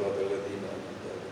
siratal ladzina an'amta 'alaihim.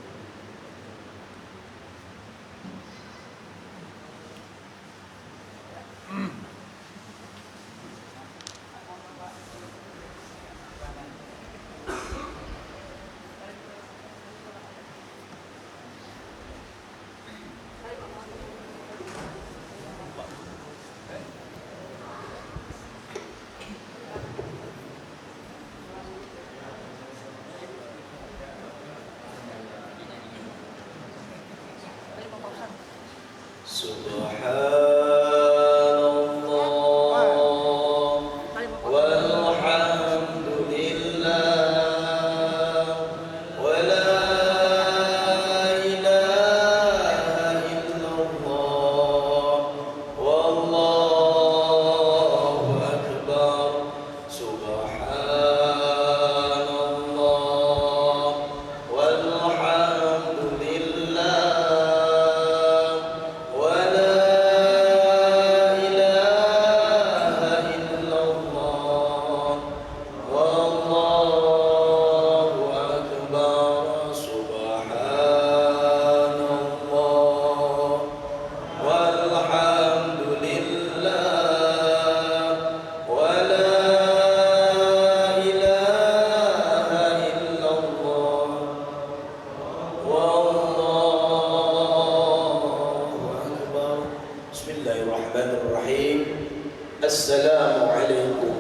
Assalamualaikum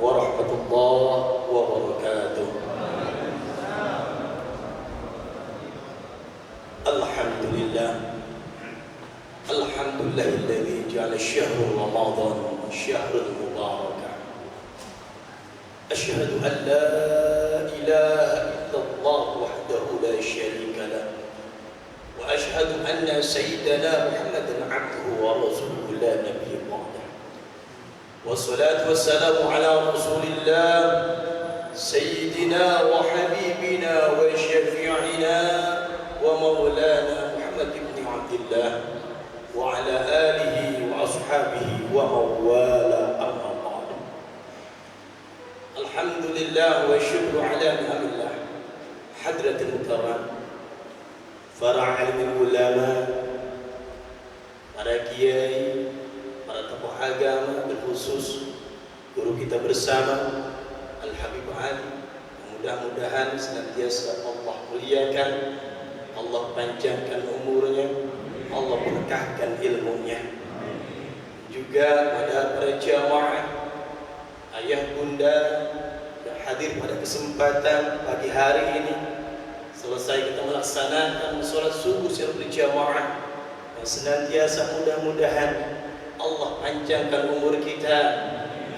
warahmatullahi wabarakatuh. Alhamdulillah. Alhamdulillahilladzi ja'ala syahrul Ramadan syahrul mubarakah. Asyhadu an la ilaha illallah wahdahu la syarika lah. Wa asyhadu anna sayyidana Muhammadan 'abduhu wa rasuluhu la nabiyya ba'dah. Wassalatu wassalamu ala Rasulillah sayyidina wa habibina wa syafi'ina wa maulana Muhammad ibn Abdullah wa ala alihi wa ashabihi wa mawala amma ba'd. Alhamdulillah wa syukru ala ni'amillah hadratul karam para alim ulama, para kiai, para tokoh agama, berkhusus guru kita bersama Al-Habib Ali. Mudah-mudahan senantiasa Allah muliakan, Allah panjangkan umurnya, Allah berkahkan ilmunya. Juga pada para jamaah, ayah bunda yang hadir pada kesempatan pagi hari ini, selesai kita melaksanakan sholat subuh secara berjamaah, dan senantiasa mudah-mudahan Allah panjangkan umur kita,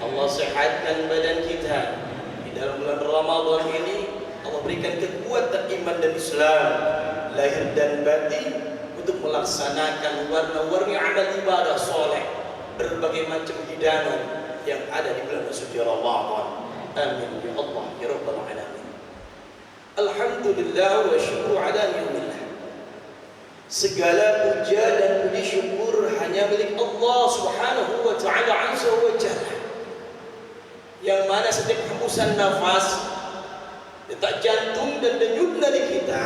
Allah sehatkan badan kita. Di dalam bulan Ramadan ini Allah berikan kekuatan iman dan Islam, lahir dan batin, untuk melaksanakan warna-warni amal ibadah soleh, berbagai macam hidangan yang ada di bulan suci Ramadan. Amin ya Allah ya Rabbal Alamin. Alhamdulillah wa syukru ala ni'amillah. Segala puja dan puji syukur hanya milik Allah Subhanahu wa ta'ala azza wa jalla, yang mana setiap hembusan nafas, detak jantung dan denyut nadi kita,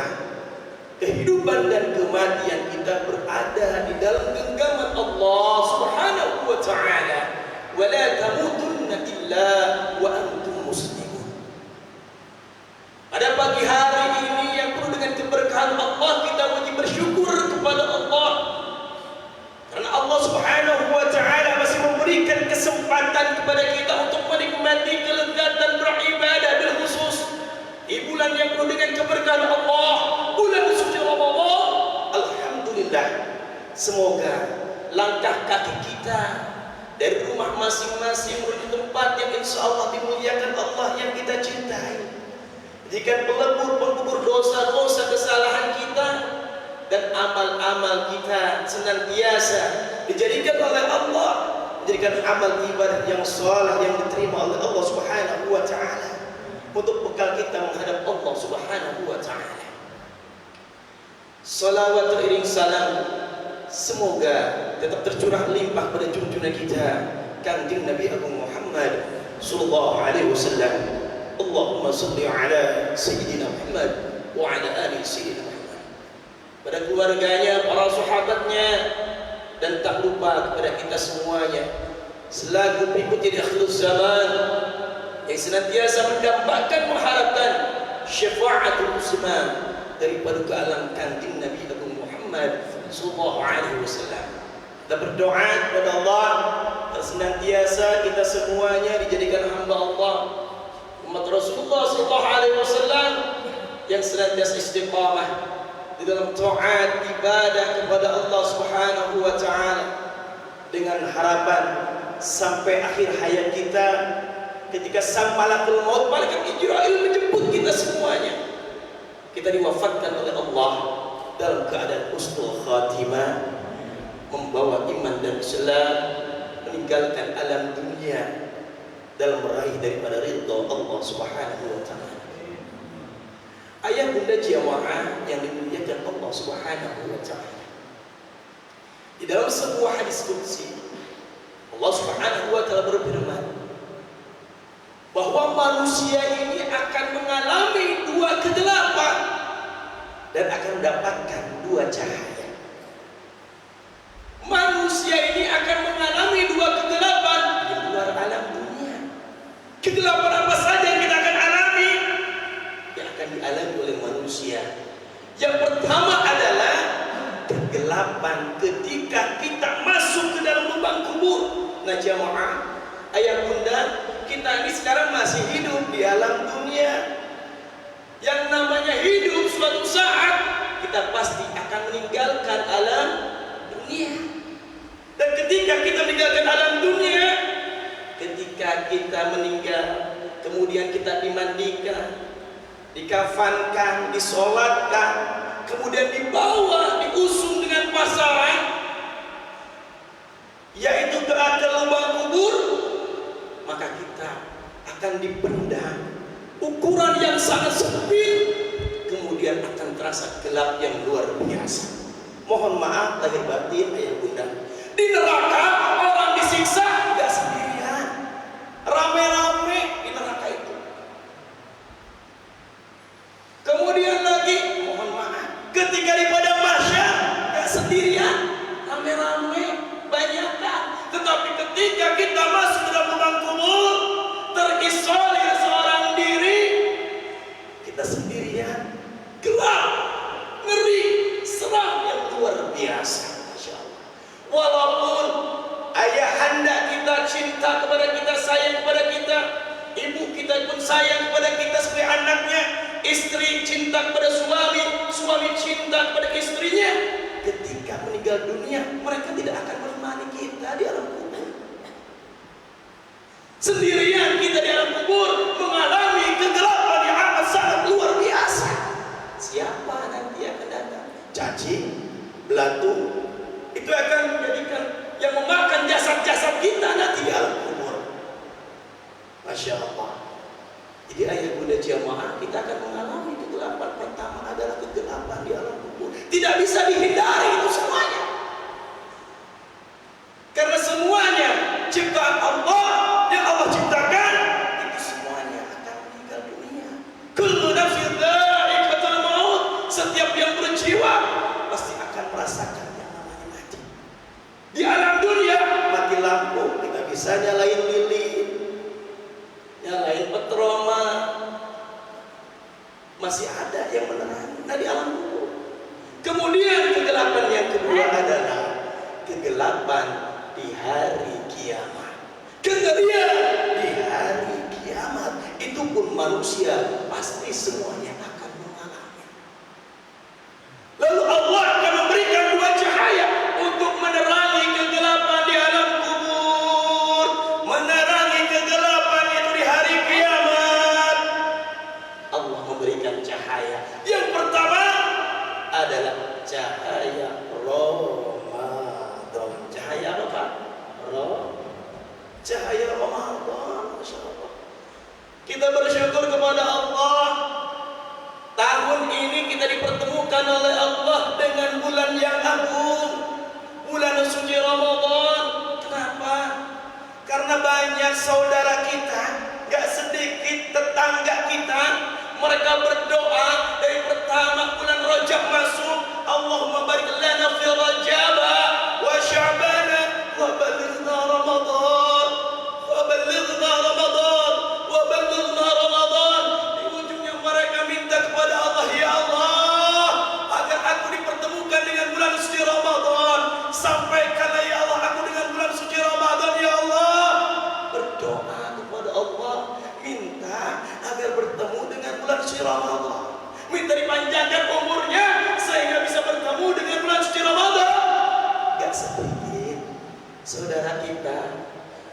kehidupan dan kematian kita berada di dalam genggaman Allah Subhanahu wa ta'ala. Wa la tamutunna illa wa antum muslimun. Pada pagi hari ini yang penuh dengan keberkahan Allah, kita wajib bersyukur kepada Allah, karena Allah Subhanahu wa ta'ala masih memberikan kesempatan kepada kita untuk menikmati kelezatan beribadah, bil khusus di bulan yang penuh dengan keberkahan Allah, bulan suci Ramadan. Alhamdulillah, semoga langkah kaki kita dari rumah masing-masing menuju tempat yang insya Allah dimuliakan Allah yang kita cintai, jika pelebur dosa-dosa kesalahan kita dan amal-amal kita senantiasa dijadikan oleh Allah, menjadikan amal ibadah yang saleh yang diterima oleh Allah Subhanahu wa ta'ala, untuk bekal kita menghadap Allah Subhanahu wa ta'ala. Salawat teriring salam semoga tetap tercurah limpah pada junjungan kita Kanjeng Nabi Agung Muhammad sallallahu alaihi wasallam. Allahumma salli ala Sayyidina Muhammad wa ala ali sayyidina Muhammad, pada keluarganya, para sahabatnya, dan tak lupa kepada kita semuanya selaku pengikut di akhir zaman yang senantiasa mendapatkan mengharapkan syafaatul uzma daripada ke alam kanjeng Nabi Agung Muhammad sallallahu alaihi wasallam. Kita berdoa kepada Allah agar senantiasa kita semuanya dijadikan hamba Allah, umat Rasulullah sallallahu alaihi wasallam yang senantiasa istiqamah di dalam taat ibadah kepada Allah Subhanahu wa taala, dengan harapan sampai akhir hayat kita, ketika sang malakul maut, malaikat Jibril menjemput kita semuanya, kita diwafatkan oleh Allah dalam keadaan husnul khatimah, membawa iman dan Islam, meninggalkan alam dunia dalam meraih daripada ridha Allah Subhanahu wa taala. Ayah bunda jamaah yang dimuliakan Allah Subhanahu wa taala, di dalam sebuah hadis qudsi Allah Subhanahu wa taala berfirman bahwa manusia ini akan mengalami dua kegelapan dan akan mendapatkan dua cahaya. Manusia ini akan mengalami dua kegelapan di luar alam dunia. Kegelapan apa saja yang kita akan alami, yang akan dialami oleh manusia? Yang pertama adalah kegelapan ketika kita masuk ke dalam lubang kubur. Nah jamaah, ayah bunda, kita ini sekarang masih hidup di alam dunia. Yang namanya hidup, suatu saat kita pasti akan meninggalkan alam dunia. Dan ketika kita meninggalkan alam dunia, ketika kita meninggal, kemudian kita dimandikan, dikafankan, disolatkan, kemudian dibawa, diusung dengan pasangan, yaitu ke lubang kubur, maka kita akan dipendam ukuran yang sangat sempit, kemudian akan terasa gelap yang luar biasa. Mohon maaf lahir batin ayah bunda, di neraka orang disiksa tidak sendirian, rame-rame di neraka itu. Kemudian lagi mohon maaf, ketika di padang mahsyar tidak sendirian, rame-rame, banyak kan. Tetapi ketika kita masuk ke dalam lubang kubur, terisolir seorang diri, kita sendirian, gelap, ngeri, seram yang luar biasa. Masya Allah. Walaupun ayahanda kita cinta kepada kita, sayang kepada kita, ibu kita pun sayang kepada kita sebagai anaknya, istri cinta kepada suami, suami cinta kepada istrinya, ketika meninggal dunia mereka tidak akan menemani kita di alam kubur. Sendirian kita di alam kubur mengalami kegelapan yang amat sangat luar biasa. Siapa nanti akan datang? Cacing, belatung, itu akan menjadikan yang memakan jasad-jasad kita nanti di alam kubur. Masya Allah. Jadi ayah bunda jamaah, kita akan mengalami kegelapan. Pertama adalah kegelapan di alam kubur. Tidak bisa dihindari itu semuanya, karena semuanya ciptaan Allah yang Allah ciptakan, itu semuanya akan meninggal dunia. Kullu nafsin dha'iqatul maut, setiap yang berjiwa pasti akan merasakan yang namanya mati. Di alam dunia mati lampu, kita bisa nyalain lilin, nyalain petroma, masih ada yang menerangi. Nah di alam kubur. Kemudian kegelapan yang kedua adalah kegelapan di hari kiamat. Kengerian di hari kiamat itu pun manusia pasti semuanya akan mengalami. Lalu Allah akan memberikan dua cahaya untuk menerangi kegelapan di alam kubur, menerangi kegelapan itu di hari kiamat. Allah memberikan cahaya. Yang pertama adalah cahaya Ramadan. Cahaya apa Pak? Cahaya Ramadan. Masya Allah. Kita bersyukur kepada Allah, tahun ini kita dipertemukan oleh Allah dengan bulan yang agung, bulan suci Ramadan. Kenapa? Karena banyak saudara kita, gak sedikit tetangga kita, mereka berdoa dari pertama suci Ramadan. Minta dipanjangkan umurnya sehingga bisa bertemu dengan bulan suci Ramadan. Gak sedikit saudara kita,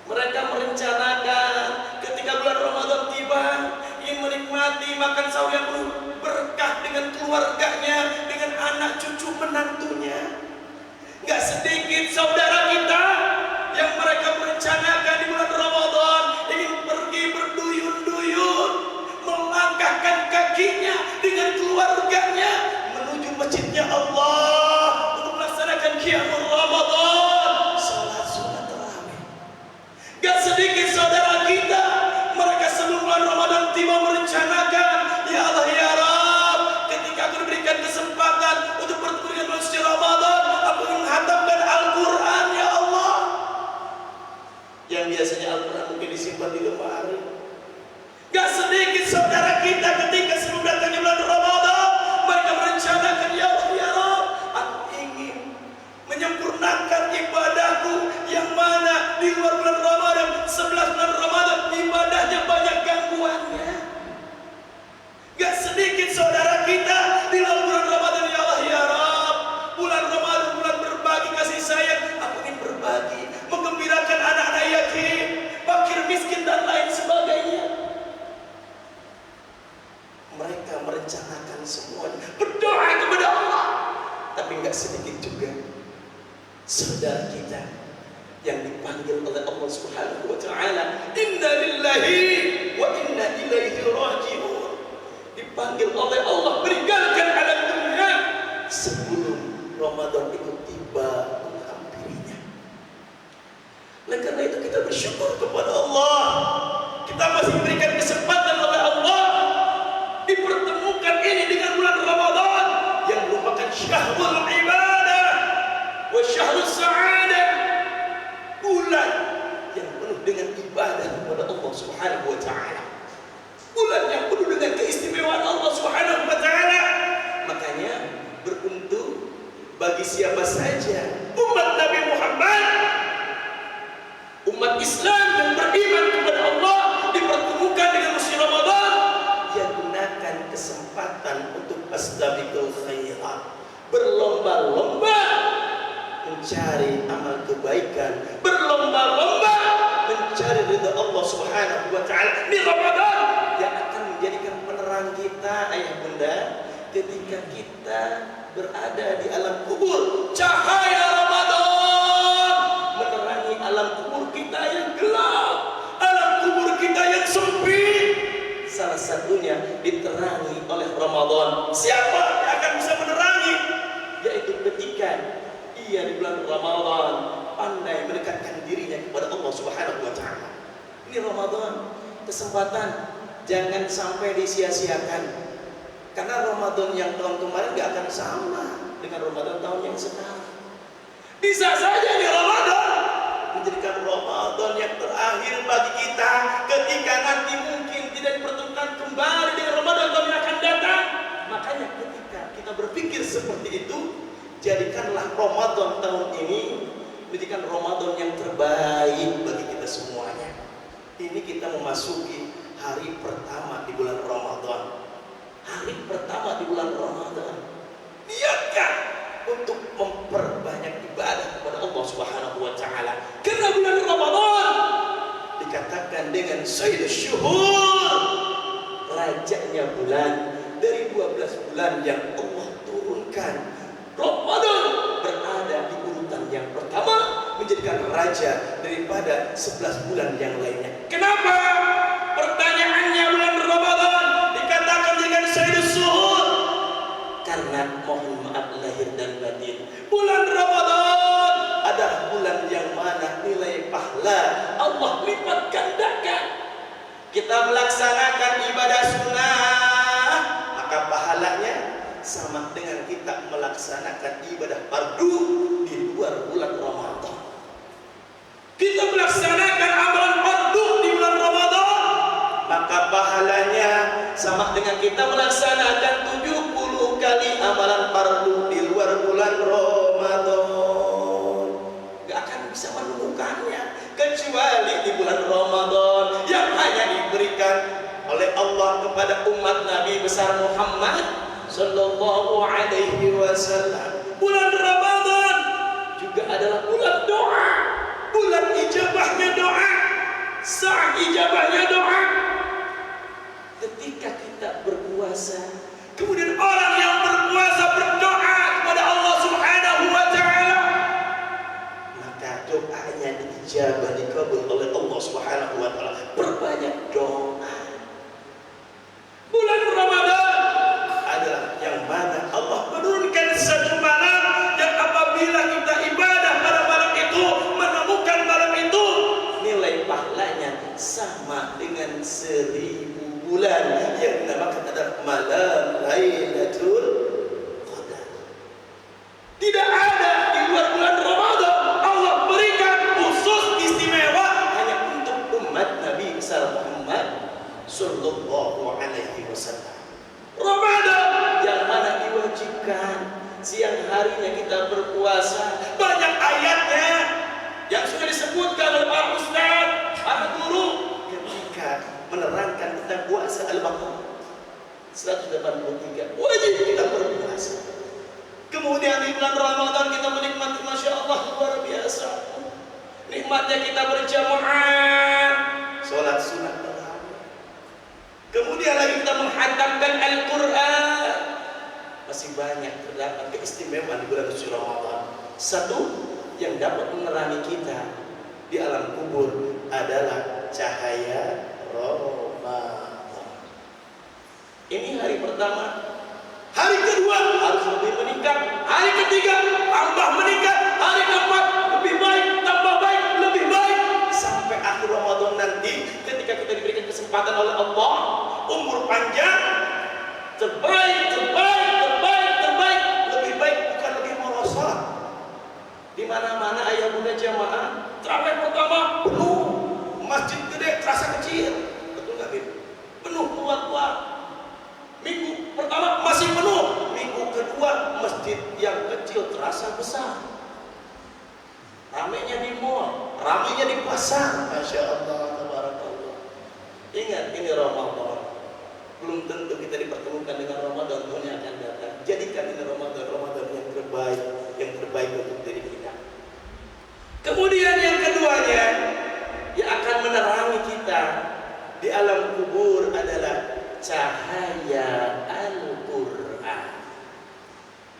mereka merencanakan ketika bulan Ramadan tiba ingin menikmati makan sahur yang penuh berkah dengan keluarganya, dengan anak cucu menantunya. Gak sedikit saudara kita yang mereka merencanakan di bulan Ramadan ingin pergi berduyun-duyun, melangkahkan kakinya dengan keluarganya menuju masjidnya Allah untuk melaksanakan qiyamul Ramadan, salat sunat tarawih. Gak sedikit saudara kita, mereka sebelum bulan Ramadan tiba merencanakan, ya Allah ya Rabb, ketika aku diberikan kesempatan untuk bertemu dengan bulan suci Ramadan, aku ingin menghatamkan Al-Quran ya Allah. Yang biasanya Al-Quran mungkin disimpan di lemari. Gak sedikit saudara kita ketika sebelum datangnya bulan Ramadan, mereka merencanakan, ya Allah ya Rabb, aku ingin menyempurnakan ibadahku yang mana di luar bulan Ramadan, 11 bulan Ramadan ibadahnya banyak gangguannya. Gak sedikit saudara kita di luar bulan Ramadan, ya Allah ya Rabb, bulan Ramadan bulan berbagi kasih sayang, aku ingin berbagi, menggembirakan anak-anak yatim, fakir miskin dan lain sebagainya. Mereka merencanakan semuanya, berdoa kepada Allah. Tapi gak sedikit juga saudara kita yang dipanggil oleh Allah Subhanahu wa taala, inna lillahi wa inna ilaihi raji'un. Dipanggil oleh Allah, meninggalkan alam dunia sebelum Ramadan itu tiba menghampirinya. Oleh karena itu kita bersyukur kepada Allah, kita masih diberikan kesempatan oleh Allah dipertemukan ini dengan bulan Ramadan yang merupakan syahrul ibadah wa syahrul sa'adah, bulan yang penuh dengan ibadah kepada Allah Subhanahu wa taala, bulan yang penuh dengan keistimewaan Allah Subhanahu wa taala. Makanya beruntung bagi siapa saja umat Nabi Muhammad, umat Islam yang beriman kepada Allah dipertemukan dengan musim Ramadan, yang gunakan kesempatan untuk fastabiqul khairat, berlomba-lomba mencari amal kebaikan, berlomba-lomba mencari ridha Allah Subhanahu wa taala di Ramadan yang akan menjadikan penerang kita, ayah bunda, ketika kita berada di alam kubur. Cahaya Ramadan menerangi alam kubur kita yang gelap, alam kubur kita yang sempit. Salah satunya diterangi oleh Ramadan. Siapa yang akan bisa menerangi? Yaitu ketika ia di bulan Ramadan pandai mendekatkan dirinya kepada Allah Subhanahu wa taala. Ini Ramadan, kesempatan jangan sampai disia-siakan. Karena Ramadan yang tahun kemarin gak akan sama dengan Ramadan tahun yang sekarang. Bisa saja di Ramadan menjadikan Ramadan yang terakhir bagi kita, ketika nanti mungkin tidak dipertemukan kembali dengan Ramadan tahun yang akan datang. Makanya ketika kita berpikir seperti itu, jadikanlah Ramadan tahun ini menjadikan Ramadan yang terbaik bagi kita semuanya. Ini kita memasuki hari pertama di bulan Ramadan. Hari pertama di bulan Ramadan, niatkan untuk memperbanyak ibadah kepada Allah Subhanahu wa taala. Karena bulan Ramadan dikatakan dengan Sayyidus Syuhur, rajanya bulan dari 12 bulan yang Allah turunkan. Ramadan berada di urutan yang pertama, menjadikan raja daripada 11 bulan yang lainnya. Kenapa? Pertanyaannya bulan Ramadan dikatakan dengan Sayyidus Syuhur. Karena mohon maaf lahir dan batin, bulan Ramadan adalah bulan yang mana nilai pahala Allah lipat gandakan. Kita melaksanakan ibadah sunnah, maka pahalanya sama dengan kita melaksanakan ibadah fardu di luar bulan Ramadan. Kita melaksanakan amalan fardu di bulan Ramadan, maka pahalanya sama dengan kita melaksanakan 70 kali amalan fardu di luar bulan Ramadan. Gak akan bisa menemukannya kecuali di bulan Ramadan yang hanya diberikan oleh Allah kepada umat Nabi besar Muhammad sallallahu alaihi wasallam. Bulan Ramadan juga adalah bulan doa, bulan ijabahnya doa, saat ijabahnya doa. Ketika kita berpuasa, kemudian orang yang berpuasa berdoa kepada Allah Subhanahu wa taala, maka doanya diijabah, dikabul oleh Allah Subhanahu wa taala. Perbanyak doa. Bulan Ramadan adalah yang mana Allah menurunkan satu malam yang apabila kita ibadah pada malam itu, menemukan malam itu, nilai pahalanya sama dengan 1000 bulan yang dinamakan adalah malam Lailatul Qadar. Tidak ada di luar bulan Ramadan Allah berikan khusus istimewa hanya untuk umat Nabi besar Muhammad sallallahu alaihi wasallam. Ramadan yang mana diwajibkan siang harinya kita berpuasa. Banyak ayatnya yang sudah disebutkan oleh para ustaz, para guru ketika menerangkan tentang puasa Al-Baqarah 183 wajib kita berpuasa. Kemudian di bulan Ramadan kita menikmati, masya Allah, luar biasa nikmatnya kita berjamaah sholat sunat tarawih. Kemudian lagi kita menghatamkan Al-Quran. Masih banyak terdapat keistimewaan di bulan suci Ramadan. Satu yang dapat menerangi kita di alam kubur adalah cahaya Ramadan. Ini hari pertama. Hari kedua harus lebih meningkat. Hari ketiga tambah meningkat. Hari keempat lebih baik, tambah baik, lebih baik. Sampai akhir Ramadan nanti ketika kita diberikan kesempatan oleh Allah, umur panjang, terbaik, lebih baik, bukan lebih merosot. Di mana-mana ayah bunda jamaah, terawih pertama penuh, masjid gede terasa kecil, betul nggak Bib? Penuh kuat. Minggu pertama masih penuh, minggu kedua masjid yang kecil terasa besar. Ramainya di mall, ramainya di pasar, masya Allah, tabarakallah. Ingat ini Ramadan, belum tentu kita dipertemukan dengan Ramadan tahun yang akan datang. Jadikan ini Ramadan yang terbaik untuk diri kita. Kemudian yang keduanya yang akan menerangi kita di alam kubur adalah cahaya Al-Quran.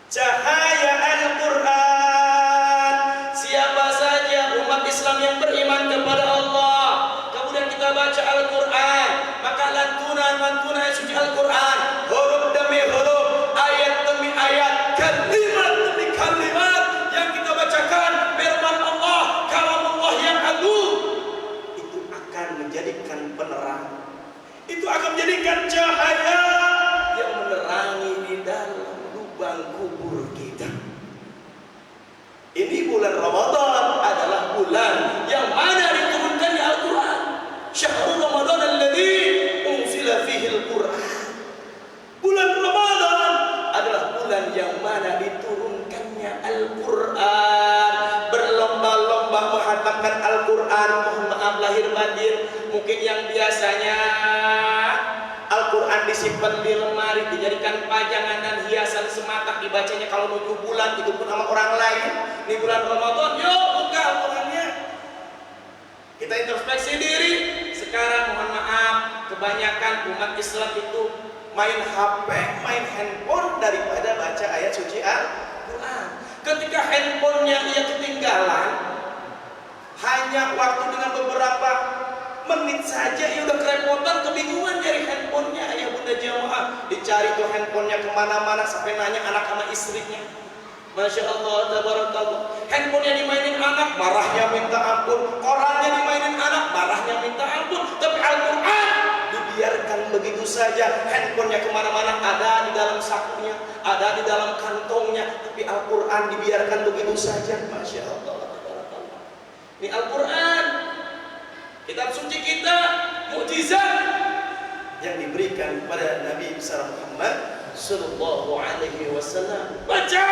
Cahaya Al-Quran. Siapa saja umat Islam yang beriman kepada Allah, kemudian kita baca Al-Quran, maka lantunan suci Al-Quran, huruf demi huruf, ayat demi ayat, kalimat demi kalimat yang kita bacakan, firman Allah, kalam Allah yang agung, itu akan menjadikan penerang. Itu akan menjadikan cahaya yang menerangi di dalam lubang kubur kita. Ini bulan Ramadan adalah bulan yang mana diturunkannya Al-Quran. Syahrul Ramadan alladzi unzila fihi Al-Quran. Bulan Ramadan adalah bulan yang mana diturunkannya Al-Quran. Berlomba-lomba menghatamkan Al-Quran. Mohon maaf lahir batin, mungkin yang biasanya Al-Quran disimpan di lemari, dijadikan pajangan dan hiasan semata, dibacanya kalau 7 bulan, itu pun sama orang lain. Di bulan Ramadan, yuk buka Al-Qurannya. Kita introspeksi diri. Sekarang mohon maaf, kebanyakan umat Islam itu main HP, main handphone daripada baca ayat suci Al-Quran. Ketika handphonenya ia ketinggalan, hanya waktu dengan beberapa menit saja ia udah kerepotan, kebingungan cari handphonenya. Ayah bunda jamaah dicari tuh handphonenya kemana-mana, sampai nanya anak sama istrinya. Masya Allah, tabarakallah. Handphonenya dimainin anak, marahnya minta ampun. Korannya dimainin anak, marahnya minta ampun. Tapi Al-Quran dibiarkan begitu saja. Handphonenya kemana-mana, ada di dalam sakunya, ada di dalam kantongnya. Tapi Al-Quran dibiarkan begitu saja. Masya Allah, tabarakallah. Ini Al-Quran, kitab suci kita, mukjizat yang diberikan kepada Nabi besar Muhammad sallallahu alaihi wasallam. Baca,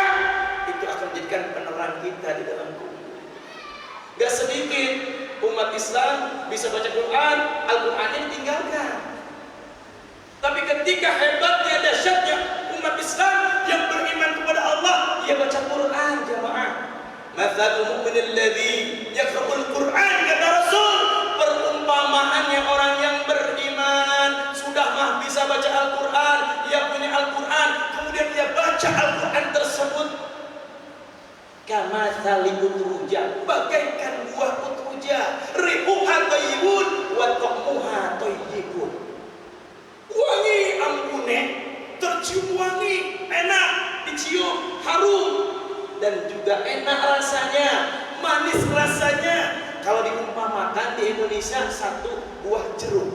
itu akan menjadikan penerang kita di dalam kubur. Gak sedikit umat Islam bisa baca Quran, Al-Qurannya ditinggalkan. Tapi ketika hebatnya, dahsyatnya umat Islam yang beriman kepada Allah, dia baca Quran, jamaah. Mathalul mu'minil ladzi yaqra'ul Qur'an, kata Rasul, perumpamaannya orang yang beriman sudah mah bisa baca Al-Qur'an, dia punya Al-Qur'an, kemudian dia baca Al-Qur'an tersebut, kamathali utruja, bagaikan buah utruja, rihuha thayyibun wa ta'muha thayyibun. Wangi ambune, tercium wangi, enak dicium, harum, dan juga enak rasanya, manis rasanya. Kalau diumpamakan di Indonesia satu buah jeruk.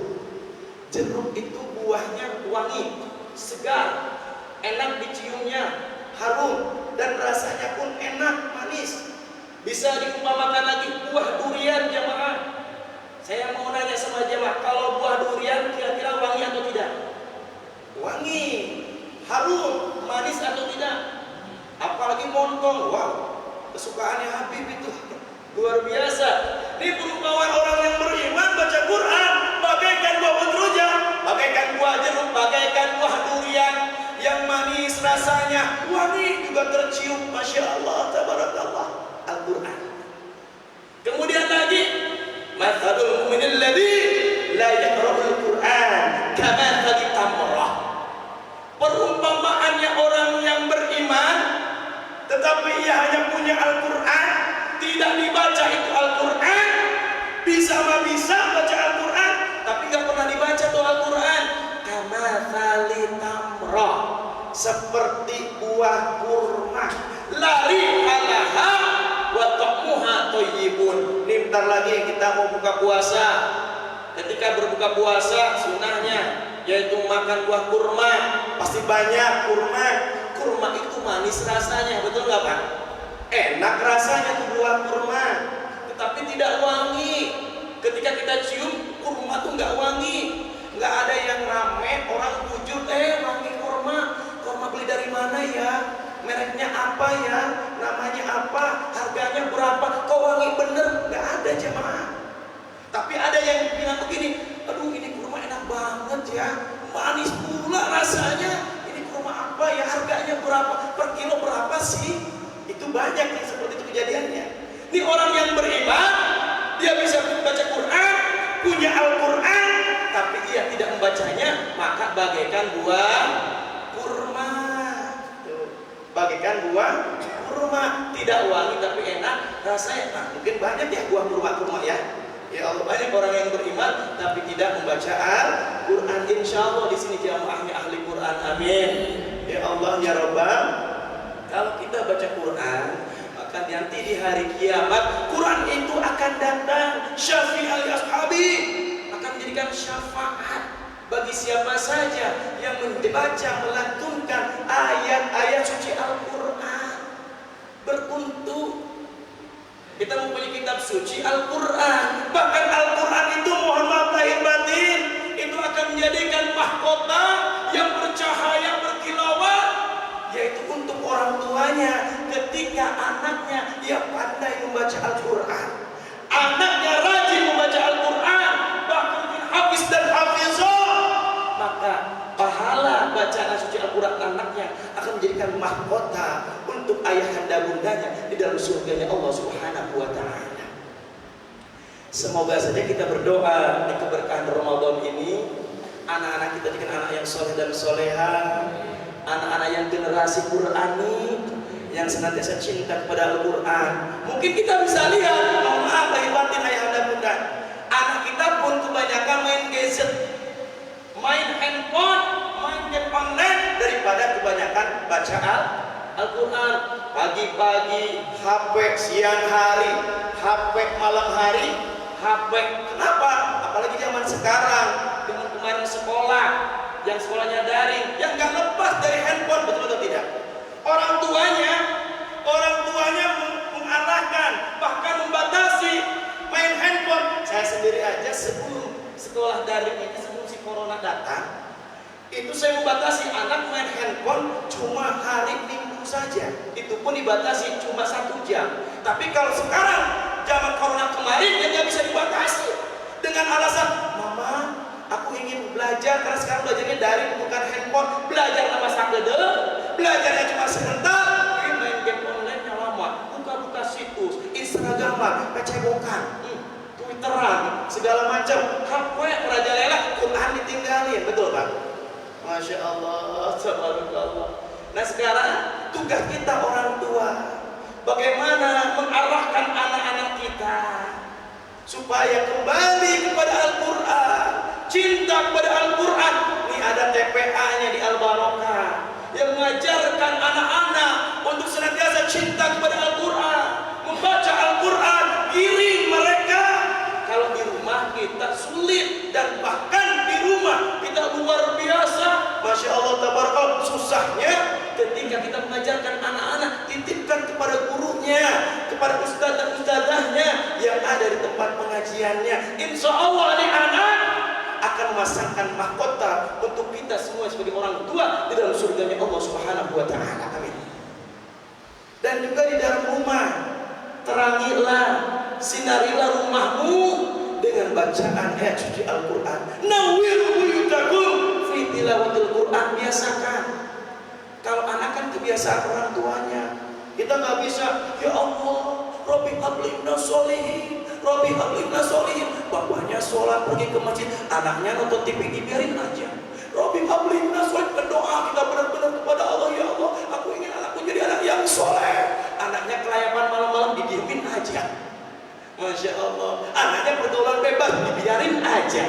Jeruk itu buahnya wangi, segar, enak diciumnya, harum, dan rasanya pun enak, manis. Bisa diumpamakan lagi buah durian, jamaah. Saya mau nanya sama jamaah, kalau buah durian kira-kira wangi atau tidak? Wangi, harum, manis atau tidak? Apalagi montong, wow, kesukaannya Habib itu luar biasa. Ini perumpamaan orang yang beriman baca Quran, bagaikan buah utruja, bagaikan buah jeruk, bagaikan buah durian yang manis rasanya, wangi juga tercium, masya Allah, tabarakallah, Al-Quran. Kemudian lagi, mathalul mu'minil ladzi la yaqra'ul Qur'an kamathali tamrah. Perumpamaannya orang yang beriman tetapi ia hanya punya Al-Qur'an, tidak dibaca itu Al-Qur'an, bisa baca Al-Qur'an tapi nggak pernah dibaca tuh Al-Qur'an, kamathali tamrah, seperti buah kurma, lari halaha wa ta'muha thayyibun. Ini bentar lagi kita mau buka puasa. Ketika berbuka puasa sunnahnya yaitu makan buah kurma, pasti banyak kurma. Kurma itu manis rasanya, betul nggak Pak? Enak rasanya tuh buah kurma, tetapi tidak wangi. Ketika kita cium kurma tuh nggak wangi, nggak ada yang rame orang tujuh, wangi kurma. Kurma beli dari mana ya? Mereknya apa ya? Namanya apa? Harganya berapa? Kok wangi bener? Nggak ada jemaah. Tapi ada yang bilang begini, aduh ini kurma enak banget ya, manis pula rasanya. Ini kurma apa ya? Harganya berapa? Per kilo berapa sih? Itu banyak yang seperti itu kejadiannya. Ini orang yang beriman, dia bisa membaca Quran, punya Al-Quran, tapi dia tidak membacanya, maka bagaikan buah kurma. Bagaikan buah kurma, tidak wangi tapi enak rasanya. Nah, mungkin banyak ya buah kurma ya. Ya Allah, banyak orang yang beriman tapi tidak membaca Al-Quran. Insya Allah di sini jamaahnya ahli Quran, amin. Ya Allah ya Rabbah, kalau kita baca Quran, maka nanti di hari kiamat Quran itu akan datang syafi'al ashabi, akan menjadikan syafaat bagi siapa saja yang membaca, melantunkan ayat-ayat suci Al-Quran. Beruntung kita mempunyai kitab suci Al-Quran. Bahkan Al-Quran itu mohon maaf lahir batin, itu akan menjadikan mahkota yang bercahaya berkilauan, yaitu untuk orang tuanya ketika anaknya dia pandai membaca Al-Quran, anaknya rajin membaca Al-Quran, bahkan hafiz dan hafizah, maka pahala bacaan suci Al-Quran anaknya akan menjadikan mahkota untuk ayahanda bundanya di dalam surganya Allah Subhanahu wa Ta'ala. Semoga saja kita berdoa di keberkahan Ramadan ini, anak-anak kita jadi anak yang soleh dan soleha, anak-anak yang generasi Qurani, yang senantiasa cinta kepada Al-Quran. Mungkin kita bisa lihat, mohon maaf lahir batin ayahanda bunda, anak kita pun kebanyakan main gadget, main handphone, main game online daripada kebanyakan baca Al-Quran. Pagi-pagi HP, siang hari HP, malam hari HP. Kenapa? Apalagi zaman sekarang dengan kemarin sekolah, yang sekolahnya daring, yang gak lepas dari handphone, betul-betul tidak? Orang tuanya mengarahkan, bahkan membatasi main handphone. Saya sendiri aja sebelum sekolah daring ini, sebelum si corona datang, itu saya membatasi anak main handphone cuma hari Minggu saja. Itu pun dibatasi cuma 1 jam. Tapi kalau sekarang zaman corona kemarin, dia nggak bisa dibatasi dengan alasan, Mama, Aku ingin belajar karena sekarang belajarnya dari bukan handphone, belajar nama sakede, belajarnya cuma sebentar, main game online yang lama, buka-buka situs, Instagraman, kecebokan, Twitteran, segala macam, HP merajalela, Quran ditinggalin, betul Pak? Masya Allah, tabarakallah. Nah sekarang tugas kita orang tua, bagaimana mengarahkan anak-anak kita supaya kembali kepada Al-Quran, cinta kepada Al-Quran. Ini ada TPA-nya di Al-Barokah yang mengajarkan anak-anak untuk senantiasa cinta kepada Al-Quran, membaca Al-Quran, giring mereka. Kalau di rumah kita sulit, dan bahkan di rumah kita luar biasa, Masya Allah tabarakallah, susahnya ketika kita mengajarkan anak-anak, titipkan kepada gurunya, kepada ustaz dan ustazahnya yang ada di tempat pengajiannya. Insya Allah anak-anak akan memasangkan mahkota untuk kita semua sebagai orang tua di dalam surganya Allah Subhanahu wa Ta'ala. Amin. Dan juga di dalam rumah, terangilah, sinarilah rumahmu dengan bacaan ayat suci Al-Quran. Nawwir buyutakum fi tilawatil Quran. Biasakan. Kalau anak kan kebiasaan orang tuanya, kita nggak bisa, ya Allah, Rabbi habli minas sholihin, Rabbi habli minas sholihin. Bapaknya sholat pergi ke masjid, anaknya nonton TV, dibiarin aja. Rabbi habli minas sholihin, berdoa kita benar-benar kepada Allah, ya Allah, aku ingin anakku jadi anak yang soleh. Anaknya kelayapan malam-malam, didiemin aja. Masya Allah. Anaknya pergaulan bebas, dibiarin aja.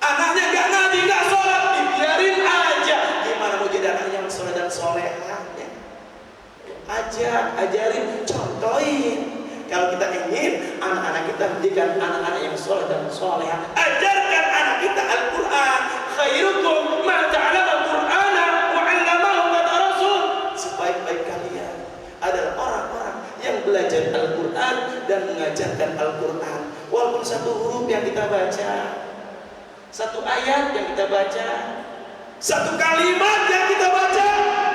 Anaknya gak ngaji, gak sholat, dibiarin aja. Gimana mau jadi anak yang soleh dan solehahnya? Ajarin, contohin. Kalau kita ingin anak-anak kita menjadikan anak-anak yang soleh dan solehah, ajarkan anak kita Al-Quran. Khairukum man ta'allama Al-Qur'ana wa 'allamahu, kata Rasul. Sebaik-baik kalian adalah orang-orang yang belajar Al-Quran dan mengajarkan Al-Quran. Walaupun satu huruf yang kita baca, satu ayat yang kita baca, satu kalimat yang kita baca,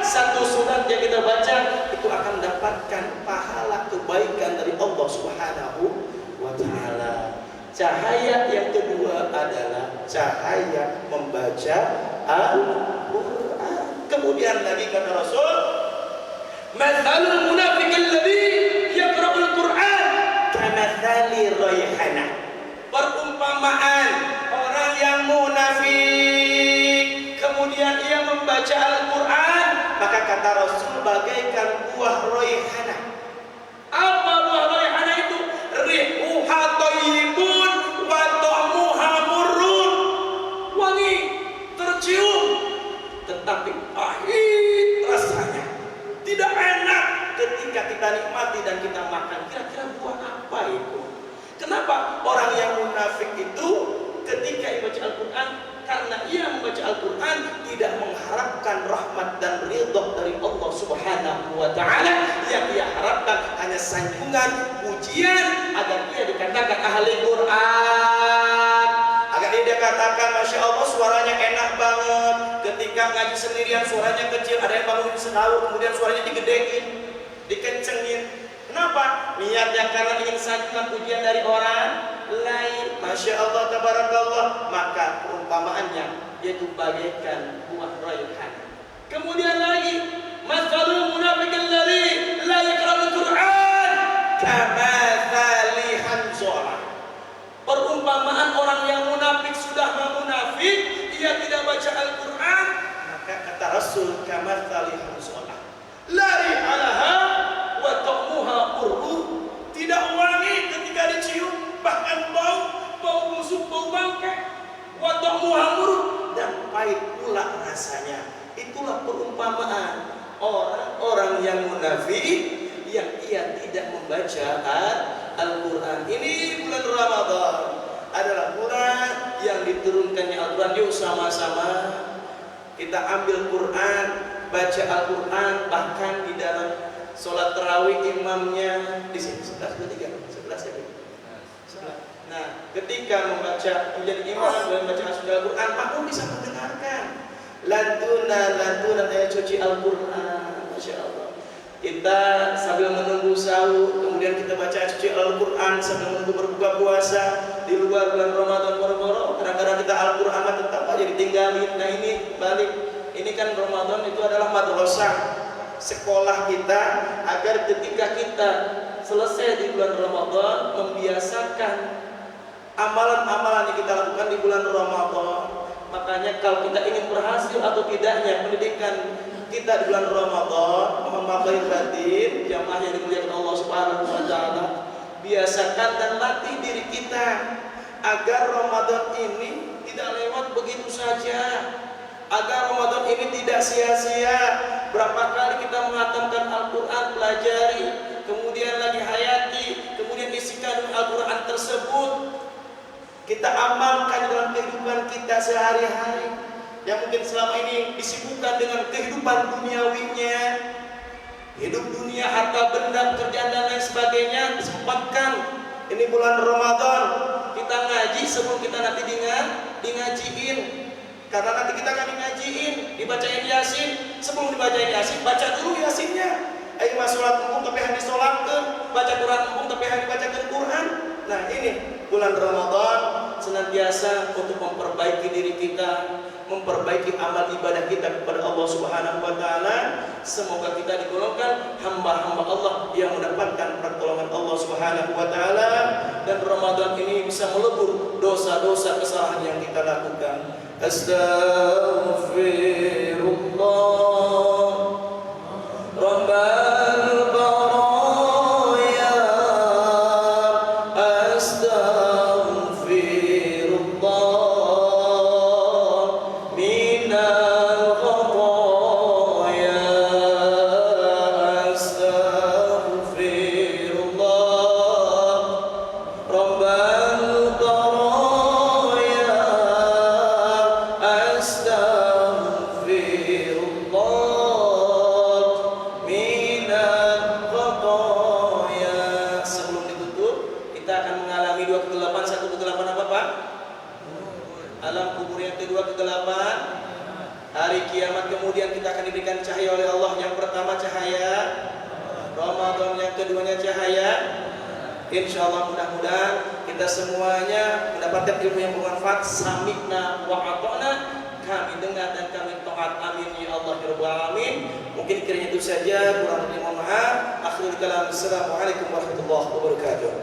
satu surat yang kita baca, itu akan mendapatkan pahala kebaikan dari Allah Subhanahu wa Ta'ala. Cahaya yang kedua adalah cahaya membaca Al-Quran. Kemudian lagi kata Rasul, mathalul munafiq alladhi yaqra'ul Qur'an kamathali rayhanah. Perumpamaan orang yang munafik kemudian ia membaca Al-Quran, maka kata Rasul bagaikan buah rayhanah. Apa buah rayhanah itu? Rihuha thayyibun wa ta'muha murrun. Wangi, tercium, tetapi pahit rasanya. Tidak enak ketika kita nikmati dan kita makan. Kira-kira buah apa itu? Kenapa orang yang munafik itu ketika membaca Al-Quran, karena ia membaca Al-Quran tidak mengharapkan rahmat dan ridha dari Allah Subhanahu wa Ta'ala. Yang ia harapkan hanya sanjungan, pujian, agar ia dikatakan ahli Quran, agar ia dikatakan Masya Allah suaranya enak banget. Ketika ngaji sendirian suaranya kecil, ada yang bangunin sekali, kemudian suaranya digedein, dikencengin. Kenapa? Niatnya karena ingin sanjungan pujian dari orang lain. Masya Allah tabarakallah. Maka perumpamaannya yaitu bagaikan buah rayhan. Kemudian lagi, mathalul munafiq alladhi la yaqra'ul Qur'an kamathali hanzalah. Perumpamaan orang yang munafik sudah munafik, ia tidak baca Al-Quran, maka kata Rasul kamathali hanzalah. La ri'alaha wa ta'muha qurru. Tidak wangi ketika dicium, bahkan bau busuk, bau bangkai. Wa ta'muha murr, dan pahit pula rasanya. Itulah perumpamaan orang-orang yang munafik yang ia tidak membaca Al-Quran. Ini bulan Ramadan adalah bulan yang diturunkannya Al-Quran. Yuk sama-sama kita ambil Quran, baca Al-Quran. Bahkan di dalam sholat tarawih imamnya di sini 11 ya. Nah, ketika membaca menjadi imam dan membaca Al-Quran, makmum bisa mendengarkan lantunan ayat suci Al-Quran. Masya Allah. Kita sambil menunggu sahur, kemudian kita baca ayat suci Al-Quran sambil menunggu berbuka puasa. di luar bulan Ramadan boro-boro, kadang-kadang kita Al-Quran tetap aja ditinggalin. Nah ini balik, ini kan Ramadan itu adalah madrasah, sekolah kita, agar ketika kita selesai di bulan Ramadan membiasakan amalan-amalan yang kita lakukan di bulan Ramadan. Makanya kalau kita ingin berhasil atau tidaknya pendidikan kita di bulan Ramadan, mohon maaf lahir batin, jamaah yang dimuliakan Allah Subhanahu wa taala, biasakan dan latih diri kita agar Ramadan ini tidak lewat begitu saja, agar Ramadan ini tidak sia-sia. Berapa kali kita menghatamkan Al-Quran, pelajari, kemudian lagi hayati, kemudian isi kandung Al-Quran tersebut kita amalkan dalam kehidupan kita sehari-hari, yang mungkin selama ini disibukkan dengan kehidupan duniawinya, hidup dunia, harta benda, kerjaan dan lain sebagainya. Disempatkan ini bulan Ramadan kita ngaji sebelum kita nanti ngajiin, karena nanti kita akan ngajiin, dibacain Yasin. Sebelum dibacain Yasin, baca dulu Yasinnya. Ayo sholat empung tapi hari sholatkan, baca Quran empung tapi hari bacakan Quran. Nah ini bulan Ramadan senantiasa untuk memperbaiki diri kita, memperbaiki amal ibadah kita kepada Allah Subhanahu wa taala. Semoga kita digolongkan hamba-hamba Allah yang mendapatkan pertolongan Allah Subhanahu wa taala, dan Ramadan ini bisa melebur dosa-dosa kesalahan yang kita lakukan. Astaghfirullah Rabbal baraya, astaghfirullah minal khataya, astaghfirullah Rabbal baraya, astaghfirullah minal khataya. Sebelum ditutup, kita akan mengalami dua kegelapan. Satu kegelapan apa Pak? Alam kubur. Yang kedua kegelapan hari kiamat. Kemudian kita akan diberikan cahaya oleh Allah. Yang pertama cahaya Ramadan, yang keduanya cahaya. Insya Allah mudah-mudahan kita semuanya mendapatkan ilmu yang bermanfaat. Sami'na wa ata'na, kami dengar dan kami taat. Amin ya Allah ya Rabbal alamin. Mungkin kiranya itu saja, kurang lebih mohon maaf. Akhirul kalam, assalamualaikum warahmatullahi wabarakatuh.